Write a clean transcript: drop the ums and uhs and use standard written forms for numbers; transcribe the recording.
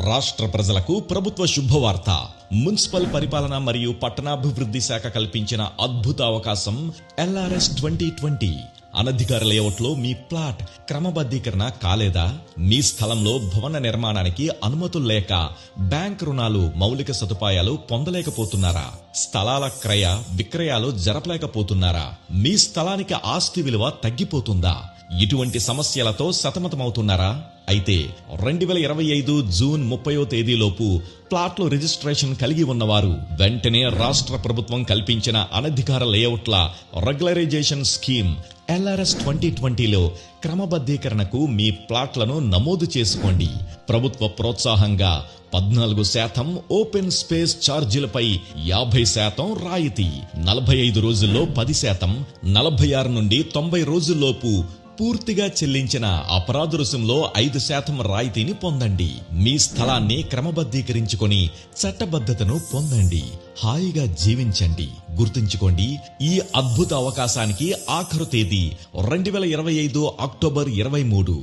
రాష్ట్ర ప్రజలకు ప్రభుత్వ శుభవార్త. మున్సిపల్ పరిపాలన మరియు పట్టణాభివృద్ధి శాఖ కల్పించిన అద్భుత అవకాశం LRS 2020. అనధికార లేఅవుట్లో మీ ప్లాట్ క్రమబద్ధీకరణ కాలేదా? మీ స్థలంలో భవన నిర్మాణానికి అనుమతులు లేక బ్యాంక్ రుణాలు, మౌలిక సదుపాయాలు పొందలేకపోతున్నారా? స్థలాల క్రయ విక్రయాలు జరపలేకపోతున్నారా? మీ స్థలానికి ఆస్తి విలువ తగ్గిపోతుందా? ఇటువంటి సమస్యలతో సతమతమవుతున్నారా? అయితే 2025 జూన్ 30వ తేదీలోపు ప్లాట్లు రిజిస్ట్రేషన్ కలిగి ఉన్నవారు వెంటనే రాష్ట్ర ప్రభుత్వం కల్పించిన అనధికార లేఅవుట్ల రెగ్యులరైజేషన్ స్కీమ్ LRS 2020లో క్రమబద్ధీకరణకు మీ ప్లాట్లను నమోదు చేసుకోండి. ప్రభుత్వ ప్రోత్సాహంగా 14% ఓపెన్ స్పేస్ ఛార్జీలపై 50% రాయితీ, 45 రోజుల్లో 10%, 46 నుండి 90 రోజుల్లోపు పూర్తిగా చెల్లించిన అపరాధ రుసుంలో 5% రాయితీని పొందండి. మీ స్థలాన్ని క్రమబద్ధీకరించుకొని చట్టబద్ధతను పొందండి. హాయిగా జీవించండి. గుర్తుంచుకోండి, ఈ అద్భుత అవకాశానికి ఆఖరు తేదీ 2025 అక్టోబర్ 23.